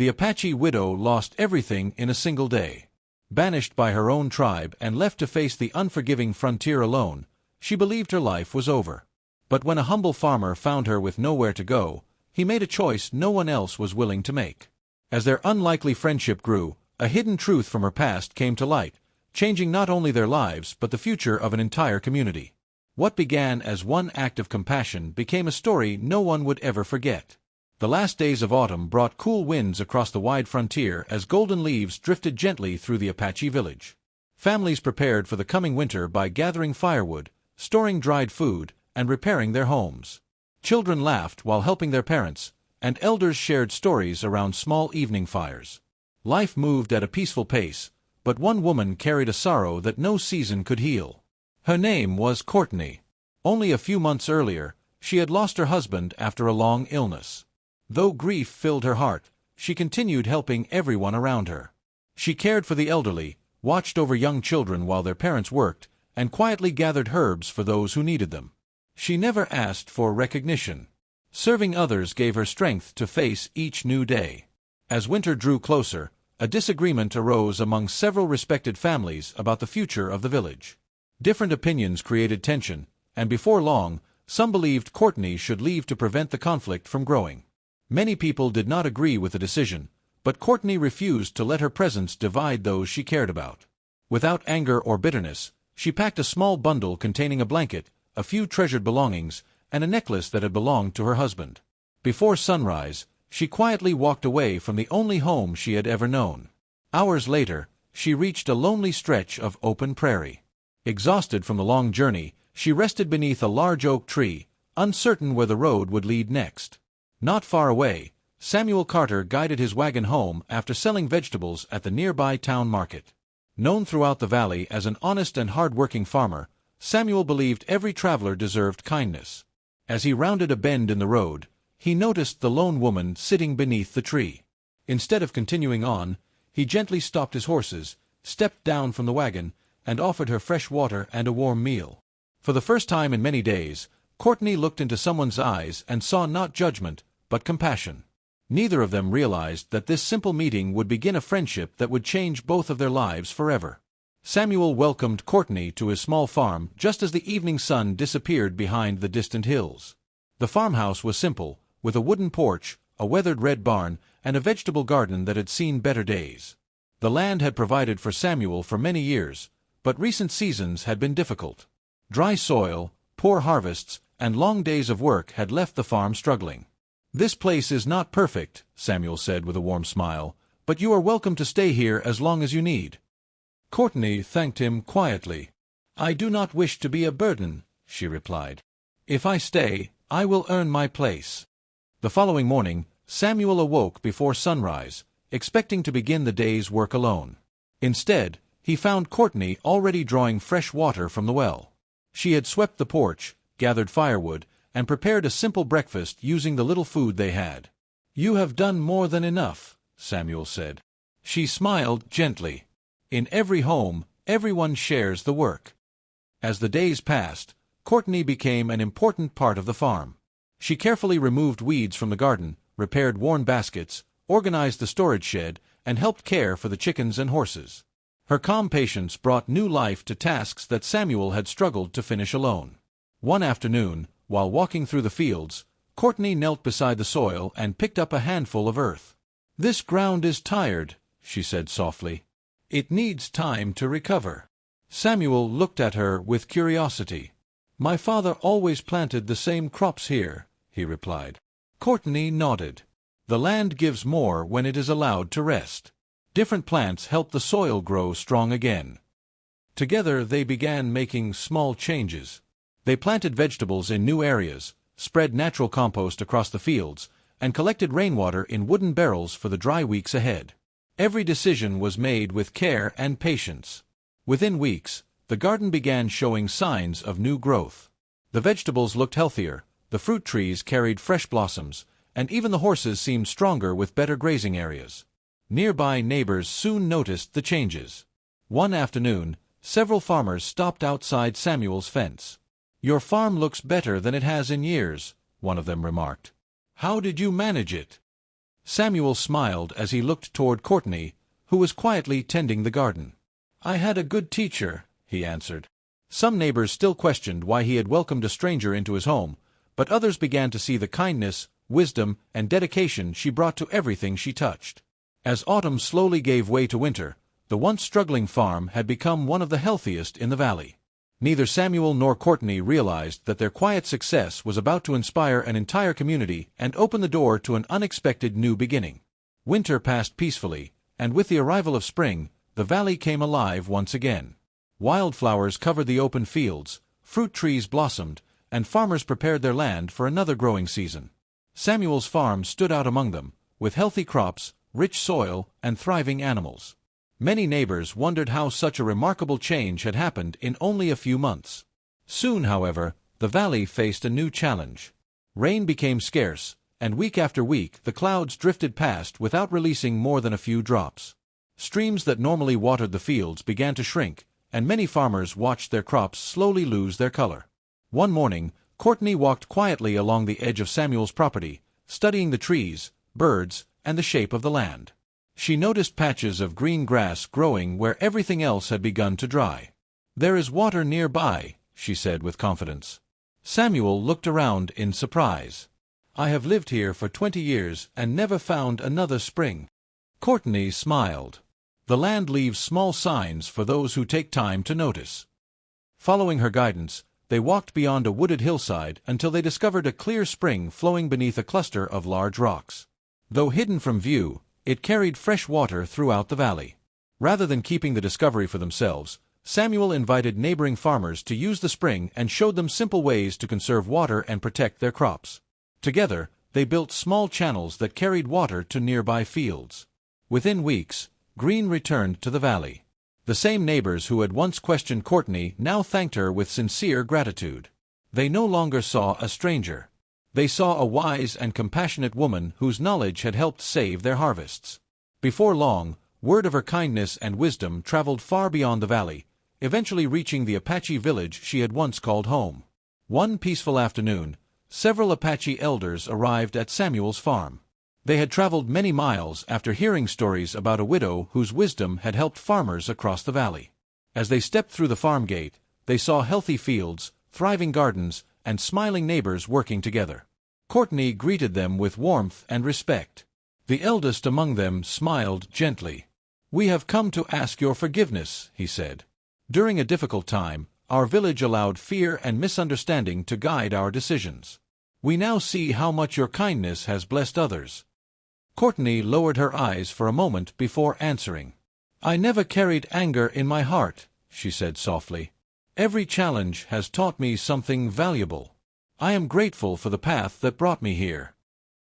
The Apache widow lost everything in a single day. Banished by her own tribe and left to face the unforgiving frontier alone, she believed her life was over. But when a humble farmer found her with nowhere to go, he made a choice no one else was willing to make. As their unlikely friendship grew, a hidden truth from her past came to light, changing not only their lives but the future of an entire community. What began as one act of compassion became a story no one would ever forget. The last days of autumn brought cool winds across the wide frontier as golden leaves drifted gently through the Apache village. Families prepared for the coming winter by gathering firewood, storing dried food, and repairing their homes. Children laughed while helping their parents, and elders shared stories around small evening fires. Life moved at a peaceful pace, but one woman carried a sorrow that no season could heal. Her name was Courtney. Only a few months earlier, she had lost her husband after a long illness. Though grief filled her heart, she continued helping everyone around her. She cared for the elderly, watched over young children while their parents worked, and quietly gathered herbs for those who needed them. She never asked for recognition. Serving others gave her strength to face each new day. As winter drew closer, a disagreement arose among several respected families about the future of the village. Different opinions created tension, and before long, some believed Courtney should leave to prevent the conflict from growing. Many people did not agree with the decision, but Courtney refused to let her presence divide those she cared about. Without anger or bitterness, she packed a small bundle containing a blanket, a few treasured belongings, and a necklace that had belonged to her husband. Before sunrise, she quietly walked away from the only home she had ever known. Hours later, she reached a lonely stretch of open prairie. Exhausted from the long journey, she rested beneath a large oak tree, uncertain where the road would lead next. Not far away, Samuel Carter guided his wagon home after selling vegetables at the nearby town market. Known throughout the valley as an honest and hard-working farmer, Samuel believed every traveler deserved kindness. As he rounded a bend in the road, he noticed the lone woman sitting beneath the tree. Instead of continuing on, he gently stopped his horses, stepped down from the wagon, and offered her fresh water and a warm meal. For the first time in many days, Courtney looked into someone's eyes and saw not judgment, but compassion. Neither of them realized that this simple meeting would begin a friendship that would change both of their lives forever. Samuel welcomed Courtney to his small farm just as the evening sun disappeared behind the distant hills. The farmhouse was simple, with a wooden porch, a weathered red barn, and a vegetable garden that had seen better days. The land had provided for Samuel for many years, but recent seasons had been difficult. Dry soil, poor harvests, and long days of work had left the farm struggling. "This place is not perfect," Samuel said with a warm smile, "but you are welcome to stay here as long as you need." Courtney thanked him quietly. "I do not wish to be a burden," she replied. "If I stay, I will earn my place." The following morning, Samuel awoke before sunrise, expecting to begin the day's work alone. Instead, he found Courtney already drawing fresh water from the well. She had swept the porch, gathered firewood, and prepared a simple breakfast using the little food they had. "You have done more than enough," Samuel said. She smiled gently. In every home, everyone shares the work. As the days passed, Courtney became an important part of the farm. She carefully removed weeds from the garden, repaired worn baskets, organized the storage shed, and helped care for the chickens and horses. Her calm patience brought new life to tasks that Samuel had struggled to finish alone. One afternoon, while walking through the fields, Courtney knelt beside the soil and picked up a handful of earth. "This ground is tired," she said softly. "It needs time to recover." Samuel looked at her with curiosity. "My father always planted the same crops here," he replied. Courtney nodded. "The land gives more when it is allowed to rest. Different plants help the soil grow strong again." Together they began making small changes. They planted vegetables in new areas, spread natural compost across the fields, and collected rainwater in wooden barrels for the dry weeks ahead. Every decision was made with care and patience. Within weeks, the garden began showing signs of new growth. The vegetables looked healthier, the fruit trees carried fresh blossoms, and even the horses seemed stronger with better grazing areas. Nearby neighbors soon noticed the changes. One afternoon, several farmers stopped outside Samuel's fence. "Your farm looks better than it has in years," one of them remarked. "How did you manage it?" Samuel smiled as he looked toward Courtney, who was quietly tending the garden. "I had a good teacher," he answered. Some neighbors still questioned why he had welcomed a stranger into his home, but others began to see the kindness, wisdom, and dedication she brought to everything she touched. As autumn slowly gave way to winter, the once struggling farm had become one of the healthiest in the valley. Neither Samuel nor Courtney realized that their quiet success was about to inspire an entire community and open the door to an unexpected new beginning. Winter passed peacefully, and with the arrival of spring, the valley came alive once again. Wildflowers covered the open fields, fruit trees blossomed, and farmers prepared their land for another growing season. Samuel's farm stood out among them, with healthy crops, rich soil, and thriving animals. Many neighbors wondered how such a remarkable change had happened in only a few months. Soon, however, the valley faced a new challenge. Rain became scarce, and week after week the clouds drifted past without releasing more than a few drops. Streams that normally watered the fields began to shrink, and many farmers watched their crops slowly lose their color. One morning, Courtney walked quietly along the edge of Samuel's property, studying the trees, birds, and the shape of the land. She noticed patches of green grass growing where everything else had begun to dry. "There is water nearby," she said with confidence. Samuel looked around in surprise. "I have lived here for 20 years and never found another spring." Courtney smiled. The land leaves small signs for those who take time to notice. Following her guidance, they walked beyond a wooded hillside until they discovered a clear spring flowing beneath a cluster of large rocks. Though hidden from view, it carried fresh water throughout the valley. Rather than keeping the discovery for themselves, Samuel invited neighboring farmers to use the spring and showed them simple ways to conserve water and protect their crops. Together, they built small channels that carried water to nearby fields. Within weeks, green returned to the valley. The same neighbors who had once questioned Courtney now thanked her with sincere gratitude. They no longer saw a stranger. They saw a wise and compassionate woman whose knowledge had helped save their harvests. Before long, word of her kindness and wisdom traveled far beyond the valley, eventually reaching the Apache village she had once called home. One peaceful afternoon, several Apache elders arrived at Samuel's farm. They had traveled many miles after hearing stories about a widow whose wisdom had helped farmers across the valley. As they stepped through the farm gate, they saw healthy fields, thriving gardens, and smiling neighbors working together. Courtney greeted them with warmth and respect. The eldest among them smiled gently. "We have come to ask your forgiveness," he said. "During a difficult time, our village allowed fear and misunderstanding to guide our decisions. We now see how much your kindness has blessed others." Courtney lowered her eyes for a moment before answering. "I never carried anger in my heart," she said softly. "Every challenge has taught me something valuable. I am grateful for the path that brought me here."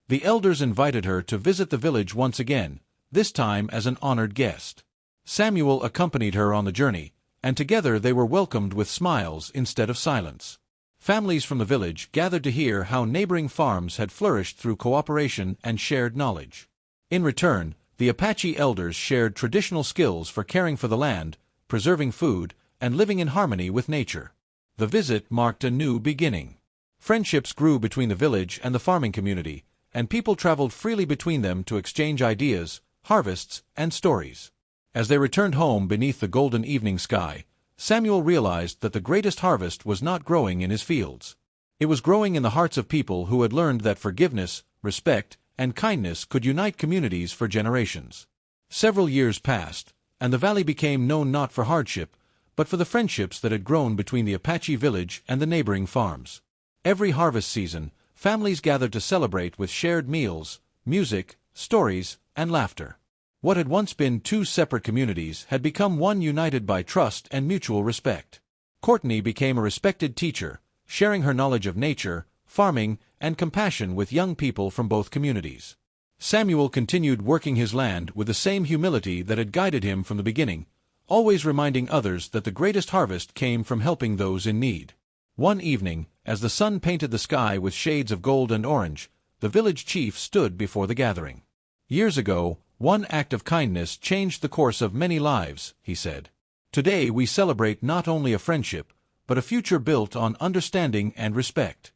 The elders invited her to visit the village once again, this time as an honored guest. Samuel accompanied her on the journey, and together they were welcomed with smiles instead of silence. Families from the village gathered to hear how neighboring farms had flourished through cooperation and shared knowledge. In return, the Apache elders shared traditional skills for caring for the land, preserving food, and living in harmony with nature. The visit marked a new beginning. Friendships grew between the village and the farming community, and people traveled freely between them to exchange ideas, harvests, and stories. As they returned home beneath the golden evening sky, Samuel realized that the greatest harvest was not growing in his fields. It was growing in the hearts of people who had learned that forgiveness, respect, and kindness could unite communities for generations. Several years passed, and the valley became known not for hardship, but for the friendships that had grown between the Apache village and the neighboring farms. Every harvest season, families gathered to celebrate with shared meals, music, stories, and laughter. What had once been two separate communities had become one united by trust and mutual respect. Courtney became a respected teacher, sharing her knowledge of nature, farming, and compassion with young people from both communities. Samuel continued working his land with the same humility that had guided him from the beginning, always reminding others that the greatest harvest came from helping those in need. One evening, as the sun painted the sky with shades of gold and orange, the village chief stood before the gathering. "Years ago, one act of kindness changed the course of many lives," he said. "Today we celebrate not only a friendship, but a future built on understanding and respect."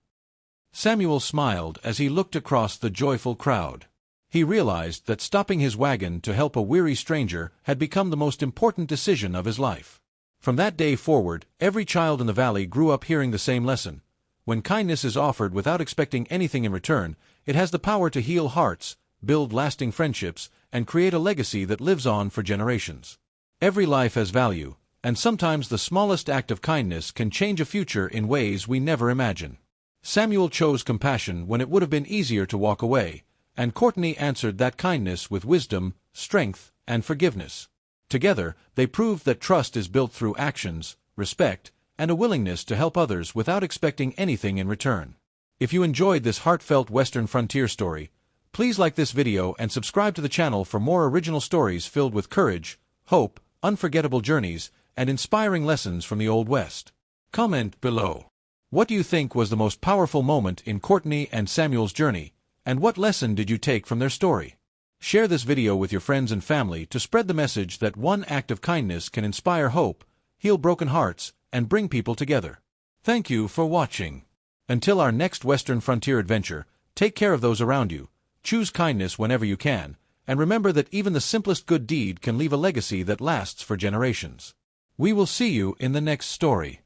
Samuel smiled as he looked across the joyful crowd. He realized that stopping his wagon to help a weary stranger had become the most important decision of his life. From that day forward, every child in the valley grew up hearing the same lesson. When kindness is offered without expecting anything in return, it has the power to heal hearts, build lasting friendships, and create a legacy that lives on for generations. Every life has value, and sometimes the smallest act of kindness can change a future in ways we never imagine. Samuel chose compassion when it would have been easier to walk away, and Courtney answered that kindness with wisdom, strength, and forgiveness. Together, they proved that trust is built through actions, respect, and a willingness to help others without expecting anything in return. If you enjoyed this heartfelt Western frontier story, please like this video and subscribe to the channel for more original stories filled with courage, hope, unforgettable journeys, and inspiring lessons from the Old West. Comment below. What do you think was the most powerful moment in Courtney and Samuel's journey, and what lesson did you take from their story? Share this video with your friends and family to spread the message that one act of kindness can inspire hope, heal broken hearts, and bring people together. Thank you for watching. Until our next Western frontier adventure, take care of those around you, choose kindness whenever you can, and remember that even the simplest good deed can leave a legacy that lasts for generations. We will see you in the next story.